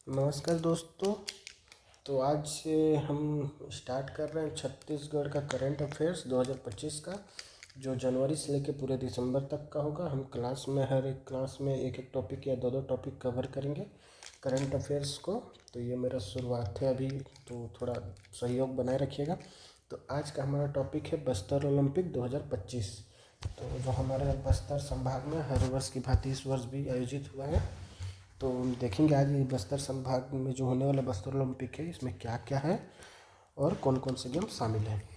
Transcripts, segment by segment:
नमस्कार दोस्तों। तो आज से हम स्टार्ट कर रहे हैं छत्तीसगढ़ का करंट अफेयर्स 2025 का, जो जनवरी से लेकर पूरे दिसंबर तक का होगा। हम क्लास में हर एक क्लास में एक एक टॉपिक या दो दो टॉपिक कवर करेंगे करंट अफेयर्स को। तो ये मेरा शुरुआत है अभी, तो थोड़ा सहयोग बनाए रखिएगा। तो आज का हमारा टॉपिक है बस्तर ओलंपिक 2025। तो जो हमारे बस्तर संभाग में हर वर्ष की भांति इस वर्ष भी आयोजित हुआ है। तो देखेंगे आज ये बस्तर संभाग में जो होने वाला बस्तर ओलंपिक है, इसमें क्या क्या है और कौन कौन से गेम शामिल हैं।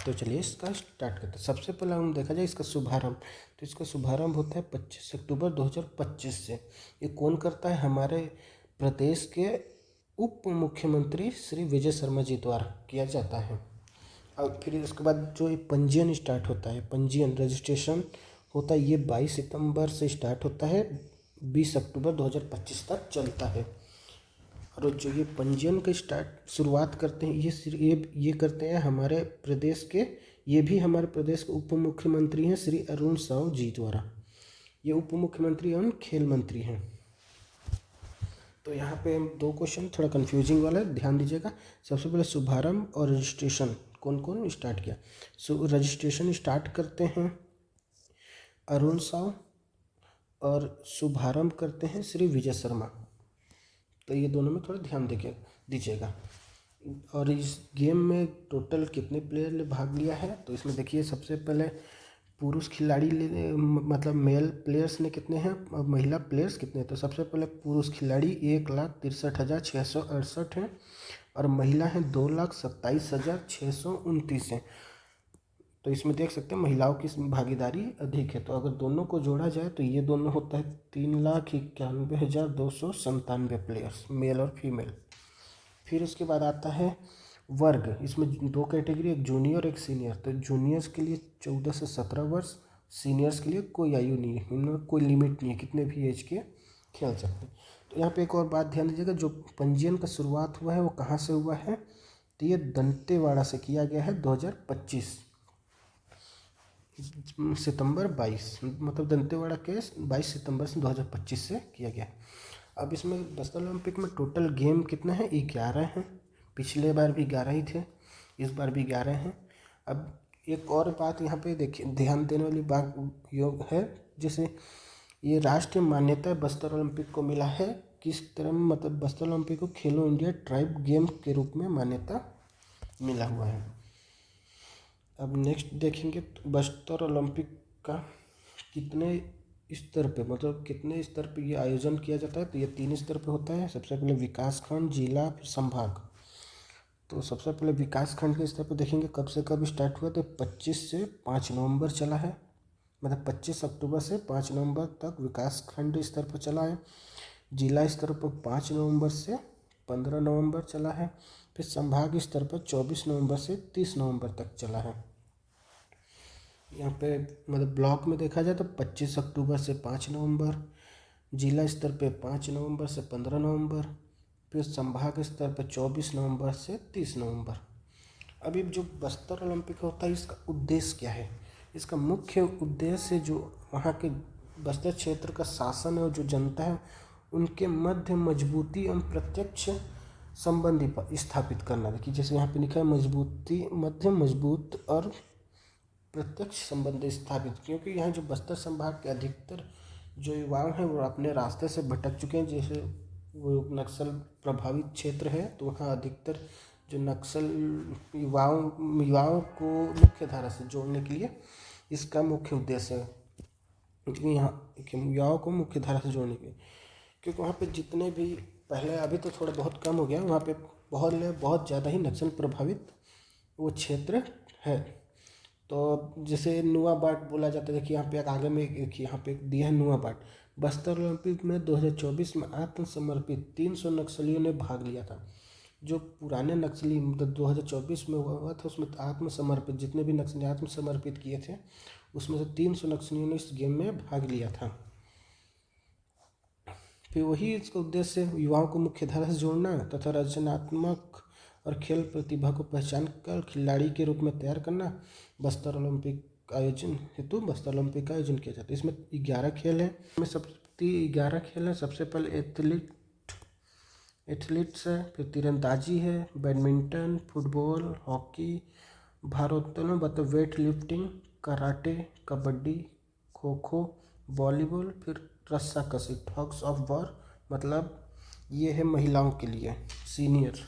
तो चलिए इसका स्टार्ट करते हैं। सबसे पहले हम देखा जाए इसका शुभारंभ। तो इसका शुभारंभ होता है 25 अक्टूबर 2025 से। ये कौन करता है? हमारे प्रदेश के उप मुख्यमंत्री श्री विजय शर्मा जी द्वारा किया जाता है। और फिर उसके बाद जो ये पंजीयन स्टार्ट होता है, पंजीयन रजिस्ट्रेशन होता है, ये 22 सितंबर से स्टार्ट होता है, 20 अक्टूबर 2025 तक चलता है। और जो ये पंजीयन का शुरुआत करते हैं, ये करते हैं हमारे प्रदेश के, ये भी हमारे प्रदेश के उप मुख्यमंत्री हैं श्री अरुण साव जी द्वारा। ये उप मुख्यमंत्री एवं खेल मंत्री हैं। तो यहाँ पे दो क्वेश्चन थोड़ा कंफ्यूजिंग वाला है, ध्यान दीजिएगा। सबसे पहले शुभारंभ और रजिस्ट्रेशन कौन कौन स्टार्ट किया। रजिस्ट्रेशन स्टार्ट करते हैं अरुण साव और शुभारंभ करते हैं श्री विजय शर्मा। तो ये दोनों में थोड़ा ध्यान दीजिएगा। और इस गेम में टोटल कितने प्लेयर ने भाग लिया है, तो इसमें देखिए सबसे पहले पुरुष खिलाड़ी मतलब मेल प्लेयर्स ने कितने हैं और महिला प्लेयर्स कितने हैं। तो सबसे पहले पुरुष खिलाड़ी 1,63,668 हैं और महिला हैं 2,27,629 हैं। तो इसमें देख सकते हैं महिलाओं की भागीदारी अधिक है। तो अगर दोनों को जोड़ा जाए तो ये दोनों होता है 3,91,297 प्लेयर्स, मेल और फीमेल। फिर उसके बाद आता है वर्ग। इसमें दो कैटेगरी, एक जूनियर और एक सीनियर। तो जूनियर्स के लिए 14 से 17 वर्ष, सीनियर्स के लिए कोई आयु नहीं है, इनमें कोई लिमिट नहीं है, कितने भी एज के खेल सकते हैं। तो यहाँ पे एक और बात ध्यान दीजिएगा, जो पंजीयन का शुरुआत हुआ है वो कहाँ से हुआ है, तो ये दंतेवाड़ा से किया गया है 2025 सितंबर 22, मतलब दंतेवाड़ा के 22 सितंबर से 2025 से किया गया। अब इसमें बस्तर ओलंपिक में टोटल गेम कितने हैं, 11 हैं। पिछले बार भी 11 ही थे, इस बार भी 11 हैं। अब एक और बात यहाँ पे देखिए, ध्यान देने वाली बात योग है, जैसे ये राष्ट्रीय मान्यता बस्तर ओलंपिक को मिला है किस तरह, मतलब बस्तर ओलंपिक को खेलो इंडिया ट्राइब गेम के रूप में मान्यता मिला हुआ है। अब नेक्स्ट देखेंगे तो बस्तर ओलंपिक का कितने स्तर पे, मतलब कितने स्तर पे ये आयोजन किया जाता है। तो ये 3 स्तर पे होता है। सबसे पहले विकास खंड, जिला, फिर संभाग। तो सबसे पहले विकास खंड के स्तर पे देखेंगे कब से कब स्टार्ट हुआ। तो 25 से 5 नवंबर चला है, मतलब 25 अक्टूबर से 5 नवंबर तक विकास खंड स्तर पर चला है। जिला स्तर पर 5 नवंबर से 15 नवंबर चला है। फिर संभाग स्तर पर 24 नवंबर से 30 नवंबर तक चला है। यहाँ पे मतलब ब्लॉक में देखा जाए तो 25 अक्टूबर से 5 नवंबर, जिला स्तर पे 5 नवंबर से 15 नवंबर, फिर संभाग स्तर पे 24 नवंबर से 30 नवंबर। अभी जो बस्तर ओलंपिक होता है, इसका उद्देश्य क्या है। इसका मुख्य उद्देश्य जो वहाँ के बस्तर क्षेत्र का शासन है और जो जनता है उनके मध्य मजबूती एवं प्रत्यक्ष संबंधी स्थापित करना। देखिए जैसे यहाँ पे लिखा है मजबूती, मध्य मजबूत और प्रत्यक्ष संबंध स्थापित, क्योंकि यहाँ जो बस्तर संभाग के अधिकतर जो युवाओं हैं वो अपने रास्ते से भटक चुके हैं। जैसे वो नक्सल प्रभावित क्षेत्र है, तो वहाँ अधिकतर जो नक्सल युवाओं को मुख्य धारा से जोड़ने के लिए इसका मुख्य उद्देश्य है। क्योंकि यहाँ युवाओं को मुख्य धारा से जोड़ने के लिए, क्योंकि वहाँ पे जितने भी पहले, अभी तो थोड़ा बहुत कम हो गया, वहाँ पे बहुत ज़्यादा ही नक्सल प्रभावित वो क्षेत्र है। तो जैसे नुआ बाट बोला जाता है। देखिए यहाँ पे आगे में एक यहाँ पे दिया है नुआ बाट। बस्तर ओलंपिक में 2024 में आत्मसमर्पित 300 नक्सलियों ने भाग लिया था। जो पुराने नक्सली मतलब 2024 में हुआ था, उसमें आत्मसमर्पित जितने भी नक्सली आत्मसमर्पित किए थे, उसमें से 300 नक्सलियों ने इस गेम में भाग लिया था। फिर वही इसका उद्देश्य युवाओं को मुख्य धारा से जोड़ना तथा रचनात्मक और खेल प्रतिभा को पहचान कर खिलाड़ी के रूप में तैयार करना। बस्तर ओलंपिक आयोजन हेतु बस्तर ओलंपिक का आयोजन किया जाता है। इसमें 11 खेल हैं, इसमें 11 खेल हैं। सबसे पहले एथलीट एथलीट्स है, फिर तीरंदाजी है, बैडमिंटन, फुटबॉल, हॉकी, भारोत्तोलन मतलब weight lifting, karate, kabaddi, kho kho, volleyball, फिर रस्साकशी टग्स ऑफ वॉर मतलब ये है महिलाओं के लिए सीनियर।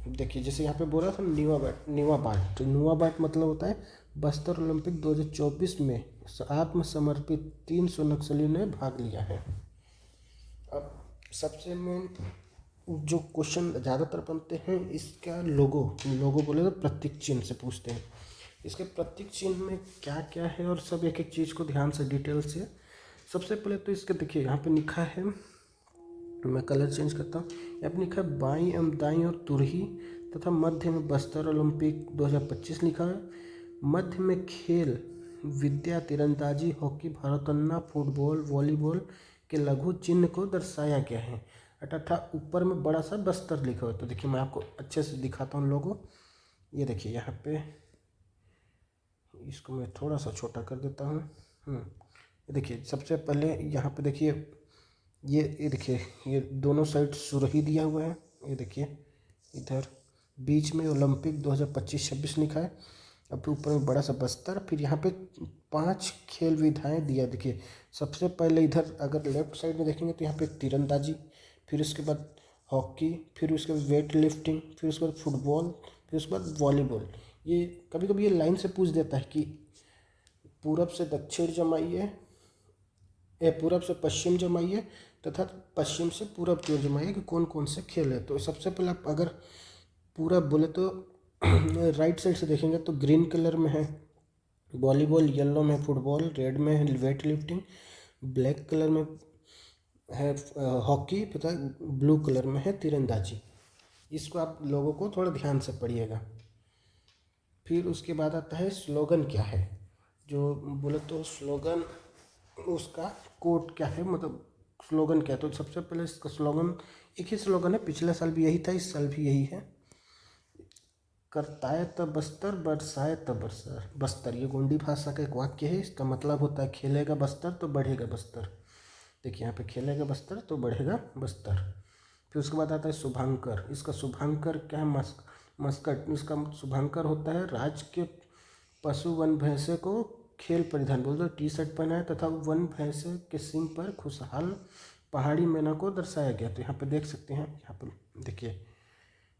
देखिए जैसे यहाँ पे बोला था नीवा बाट, तो नीवा बाट मतलब होता है बस्तर ओलंपिक 2024 में आत्मसमर्पित 300 नक्सलियों ने भाग लिया है। अब सबसे मेन जो क्वेश्चन ज़्यादातर बनते हैं इसका लोगो बोले तो प्रतीक चिन्ह से पूछते हैं। इसके प्रतीक चिन्ह में क्या क्या है और सब एक एक चीज़ को ध्यान से डिटेल से। सबसे पहले तो इसके देखिए यहाँ पे लिखा है, मैं कलर चेंज करता हूँ, यहाँ पे लिखा है बाईं एवं दाईं और तुरही तथा मध्य में बस्तर ओलंपिक 2025 लिखा है। मध्य में खेल विद्या, तीरंदाजी, हॉकी, भारोत्तोलन, फुटबॉल, वॉलीबॉल के लघु चिन्ह को दर्शाया गया है तथा ऊपर में बड़ा सा बस्तर लिखा हुआ है। तो देखिए मैं आपको अच्छे से दिखाता हूँ लोगो। ये देखिए यहाँ पे, इसको मैं थोड़ा सा छोटा कर देता हूँ। ये देखिए सबसे पहले यहाँ पे देखिए ये देखिए ये दोनों साइड सुरही दिया हुआ है। ये देखिए इधर बीच में ओलंपिक 2025-26 लिखा है। अब फिर ऊपर में बड़ा सा बस्तर, फिर यहाँ पे 5 खेल विधाएं दिया। देखिए सबसे पहले इधर अगर लेफ्ट साइड में देखेंगे तो यहाँ पे तीरंदाजी, फिर उसके बाद हॉकी, फिर उसके बाद वेट लिफ्टिंग, फिर उसके बाद फुटबॉल, फिर उसके बाद वॉलीबॉल। ये कभी कभी ये लाइन से पूछ देता है कि पूरब से दक्षिण जमाइए, पूरब से पश्चिम जमाइए तथा पश्चिम से पूरब की ओर जमाइए कि कौन कौन से खेल है। तो सबसे पहले आप अगर पूरब बोले तो राइट साइड से देखेंगे तो ग्रीन कलर में है वॉलीबॉल, येलो में फुटबॉल, रेड में है वेट लिफ्टिंग, ब्लैक कलर में है हॉकी तथा ब्लू कलर में है तीरंदाजी। इसको आप लोगों को थोड़ा ध्यान से पढ़िएगा। फिर उसके बाद आता है स्लोगन क्या है, जो बोले तो स्लोगन उसका कोड क्या है, मतलब स्लोगन क्या है। तो सबसे पहले इसका स्लोगन एक ही स्लोगन है, पिछले साल भी यही था, इस साल भी यही है, करताए तब बस्तर, बरसाए तब बस्तर। ये गोंडी भाषा का एक वाक्य है। इसका मतलब होता है खेलेगा बस्तर तो बढ़ेगा बस्तर। देखिए यहाँ पे खेलेगा बस्तर तो बढ़ेगा बस्तर। फिर उसके बाद आता है शुभांकर। इसका शुभांकर क्या है, मस्कट। इसका शुभांकर होता है राज्य के पशु वन भैंसे को खेल परिधान बोलते टी शर्ट पहना है तथा वन भैंसे के सिंग पर खुशहाल पहाड़ी मैना को दर्शाया गया। तो यहाँ पे देख सकते हैं, यहाँ पर देखिए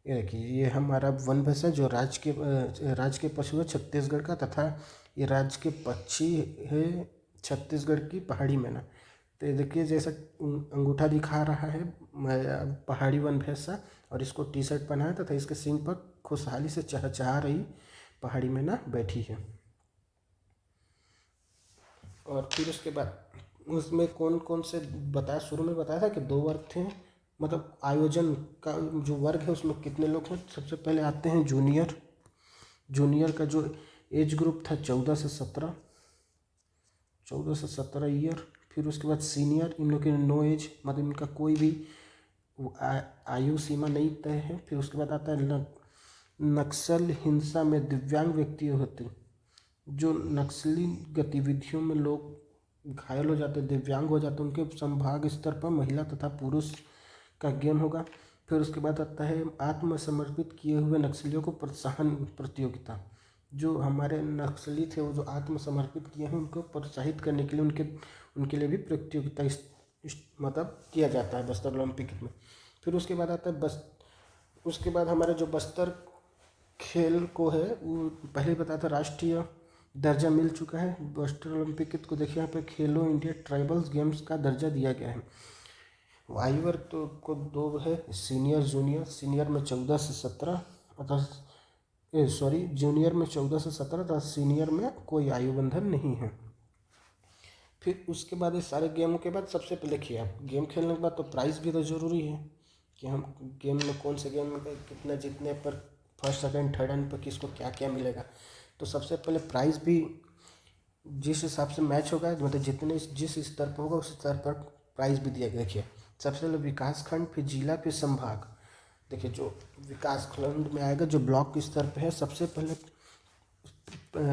ये देखिए ये हमारा वन भैंसा जो राज्य के पशु है छत्तीसगढ़ का, तथा ये राज्य के पक्षी है छत्तीसगढ़ की पहाड़ी मैना। तो ये देखिए जैसा अंगूठा दिखा रहा है पहाड़ी वन भैंसा और इसको टी शर्ट पहना है तथा इसके सिंग पर खुशहाली से चहचहा रही पहाड़ी मैना बैठी है। और फिर उसके बाद उसमें कौन कौन से बताया, शुरू में बताया था कि 2 वर्ग थे, मतलब आयोजन का जो वर्ग है उसमें कितने लोग हैं। सबसे पहले आते हैं जूनियर का जो एज ग्रुप था 14 से 17 ईयर। फिर उसके बाद सीनियर, इन लोग की नो एज, मतलब इनका कोई भी आयु सीमा नहीं तय है। फिर उसके बाद आता है नक्सल हिंसा में दिव्यांग व्यक्ति होते, जो नक्सली गतिविधियों में लोग घायल हो जाते, दिव्यांग हो जाते, उनके संभाग स्तर पर महिला तथा पुरुष का गेम होगा। फिर उसके बाद आता है आत्मसमर्पित किए हुए नक्सलियों को प्रोत्साहन प्रतियोगिता। जो हमारे नक्सली थे वो जो आत्मसमर्पित किए हैं उनको प्रोत्साहित करने के लिए उनके लिए भी प्रतियोगिता मतलब किया जाता है बस्तर ओलंपिक में। फिर उसके बाद आता है उसके बाद हमारे जो बस्तर खेल को है वो पहले बताया था राष्ट्रीय दर्जा मिल चुका है। बस्तर ओलंपिक को देखिए यहाँ पे खेलो इंडिया ट्राइबल्स गेम्स का दर्जा दिया गया है। आयु वर्ग तो को 2 है, सीनियर जूनियर। सीनियर में 14 से 17 अतः जूनियर में 14 से 17 तथा सीनियर में कोई आयु बंधन नहीं है। फिर उसके बाद इस सारे गेमों के बाद सबसे पहले देखिए आप गेम खेलने के बाद तो प्राइज़ भी तो ज़रूरी है कि हम गेम में कौन से गेम में कितना जीतने पर फर्स्ट सेकंड थर्ड एंड पर किसको क्या क्या मिलेगा। तो सबसे पहले प्राइज़ भी जिस हिसाब से मैच होगा, मतलब जिस स्तर पर होगा उस स्तर पर प्राइज़ भी दिया गया। देखिए सबसे पहले विकास खंड, फिर जिला, फिर संभाग। देखिए जो विकास खंड में आएगा जो ब्लॉक स्तर पे है, सबसे पहले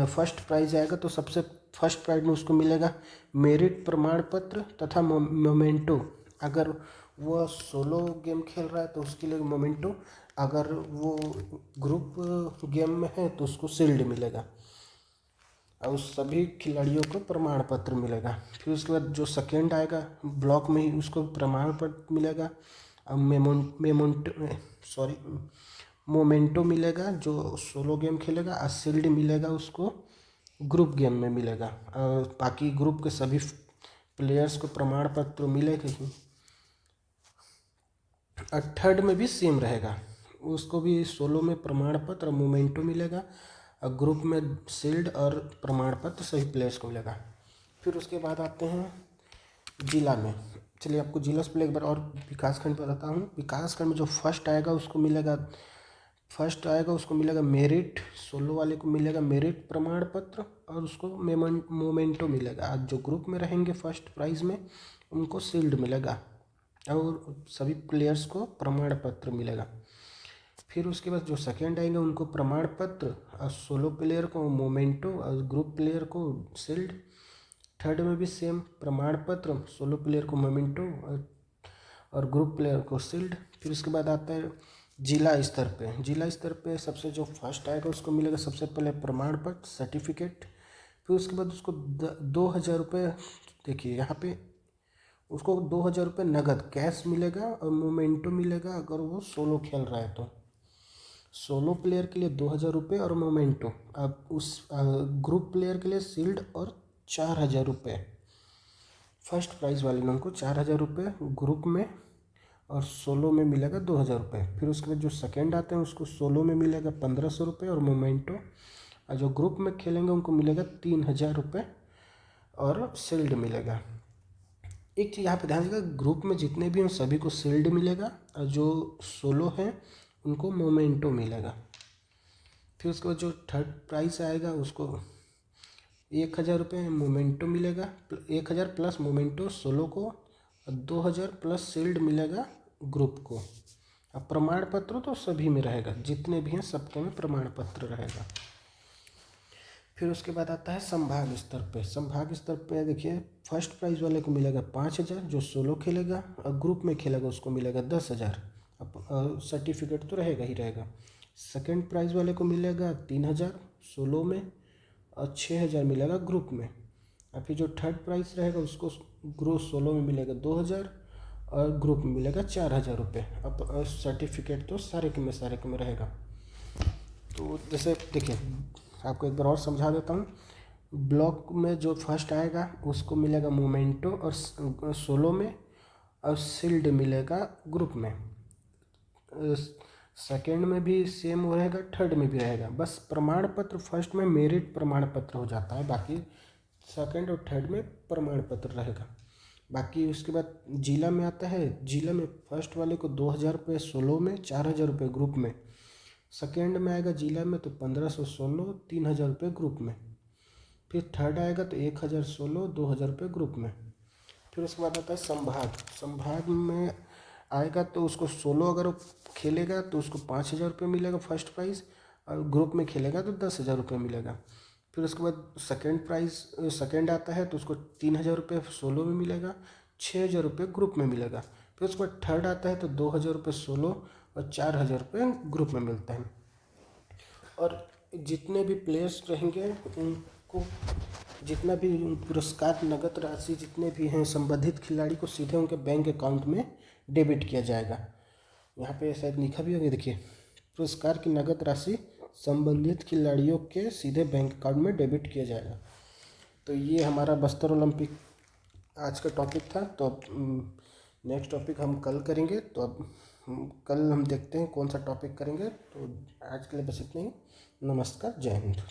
फर्स्ट प्राइज आएगा तो सबसे फर्स्ट प्राइज में उसको मिलेगा मेरिट प्रमाण पत्र तथा मोमेंटो अगर वो सोलो गेम खेल रहा है तो उसके लिए मोमेंटो, अगर वो ग्रुप गेम में है तो उसको शील्ड मिलेगा और उस सभी खिलाड़ियों को प्रमाण पत्र मिलेगा। फिर उसके बाद जो सेकेंड आएगा ब्लॉक में ही उसको प्रमाण पत्र मिलेगा और मोमेंटो मिलेगा जो सोलो गेम खेलेगा और शील्ड मिलेगा उसको ग्रुप गेम में मिलेगा। और बाकी ग्रुप के सभी प्लेयर्स को प्रमाण पत्र मिलेगा ही। और थर्ड में भी सेम रहेगा, उसको भी सोलो में प्रमाण पत्र और मोमेंटो मिलेगा और ग्रुप में शील्ड और प्रमाण पत्र सभी प्लेयर्स को मिलेगा। फिर उसके बाद आते हैं जिला में। चलिए आपको जिला से पहले एक बार और विकासखंड बताता हूँ। विकासखंड में जो फर्स्ट आएगा उसको मिलेगा मेरिट, सोलो वाले को मिलेगा मेरिट प्रमाण पत्र और उसको मोमेंटो मिलेगा। जो ग्रुप में रहेंगे फर्स्ट प्राइज में उनको शील्ड मिलेगा और सभी प्लेयर्स को प्रमाण पत्र मिलेगा। फिर उसके बाद जो सेकेंड आएंगे उनको प्रमाण पत्र और सोलो प्लेयर को मोमेंटो और ग्रुप प्लेयर को शील्ड। थर्ड में भी सेम प्रमाण पत्र, सोलो प्लेयर को मोमेंटो और ग्रुप प्लेयर को शील्ड। फिर उसके बाद आता है जिला स्तर पे सबसे जो फर्स्ट आएगा उसको मिलेगा सबसे पहले प्रमाण पत्र सर्टिफिकेट। फिर उसके बाद उसको 2,000 रुपये, देखिए यहाँ पे उसको 2,000 रुपये नगद कैश मिलेगा और मोमेंटो मिलेगा अगर वो सोलो खेल रहा है तो। सोलो प्लेयर के लिए 2,000 रुपये और मोमेंटो। अब उस ग्रुप प्लेयर के लिए शील्ड और 4,000 रुपये। फर्स्ट प्राइज़ वाले लोगों को 4,000 रुपये ग्रुप में और सोलो में मिलेगा 2,000 रुपये। फिर उसके बाद जो सेकेंड आते हैं उसको सोलो में मिलेगा 1,500 रुपये और मोमेंटो, और जो ग्रुप में खेलेंगे उनको मिलेगा 3,000 रुपये और शील्ड मिलेगा। एक चीज़ यहाँ पे ध्यान दीजिएगा, ग्रुप में जितने भी हैं सभी को शील्ड मिलेगा और जो सोलो हैं उनको मोमेंटो मिलेगा। फिर उसके बाद जो थर्ड प्राइज़ आएगा उसको 1,000 रुपये मोमेंटो मिलेगा, 1,000 प्लस मोमेंटो सोलो को और 2,000 प्लस शील्ड मिलेगा ग्रुप को। अब प्रमाण पत्र तो सभी में रहेगा, जितने भी हैं सबके में प्रमाण पत्र रहेगा। फिर उसके बाद आता है संभाग स्तर पे देखिए फर्स्ट प्राइज़ वाले को मिलेगा 5,000 जो सोलो खेलेगा और ग्रुप में खेलेगा उसको मिलेगा 10,000। अब सर्टिफिकेट तो रहेगा ही रहेगा। सेकंड प्राइज़ वाले को मिलेगा 3,000 सोलो में और 6,000 मिलेगा ग्रुप में। और फिर जो थर्ड प्राइज़ रहेगा उसको ग्रुप सोलो में मिलेगा 2,000 और ग्रुप में मिलेगा 4,000 रुपये। अब सर्टिफिकेट तो सारे के में रहेगा। तो जैसे देखिए आपको एक बार और समझा देता हूँ। ब्लॉक में जो फर्स्ट आएगा उसको मिलेगा मोमेंटो और सोलो में और शील्ड मिलेगा ग्रुप में। सेकेंड में भी सेम वो रहेगा, थर्ड में भी रहेगा, बस प्रमाण पत्र फर्स्ट में मेरिट प्रमाण पत्र हो जाता है, बाकी सेकेंड और थर्ड में प्रमाण पत्र रहेगा। बाकी उसके बाद जिला में आता है। जिला में फर्स्ट वाले को 2,000 रुपये सोलो में, 4,000 रुपये ग्रुप में। सेकेंड में आएगा जिला में तो 1,500 सोलो, 3,000 रुपये ग्रुप में। फिर थर्ड आएगा तो 1,000 सोलो, 2,000 रुपये ग्रुप में। फिर उसके बाद आता है संभाग में आएगा तो उसको सोलो अगर वो खेलेगा तो उसको 5,000 रुपये मिलेगा फर्स्ट प्राइज़ और ग्रुप में खेलेगा तो 10,000 रुपये मिलेगा। फिर उसके बाद सेकेंड आता है तो उसको 3,000 रुपये सोलो में मिलेगा, 6,000 रुपये ग्रुप में मिलेगा। फिर उसके बाद थर्ड आता है तो 2,000 रुपये सोलो और 4,000 रुपये ग्रुप में मिलता है। और जितने भी प्लेयर्स रहेंगे उनको जितना भी पुरस्कार नगद राशि जितने भी हैं संबंधित खिलाड़ी को सीधे उनके बैंक अकाउंट में डेबिट किया जाएगा। यहाँ पे शायद लिखा भी होगा, देखिए पुरस्कार की नगद राशि संबंधित खिलाड़ियों के सीधे बैंक अकाउंट में डेबिट किया जाएगा। तो ये हमारा बस्तर ओलंपिक आज का टॉपिक था। तो अब नेक्स्ट टॉपिक हम कल करेंगे। तो अब कल हम देखते हैं कौन सा टॉपिक करेंगे। तो आज के लिए बस इतना ही। नमस्कार, जय हिंद।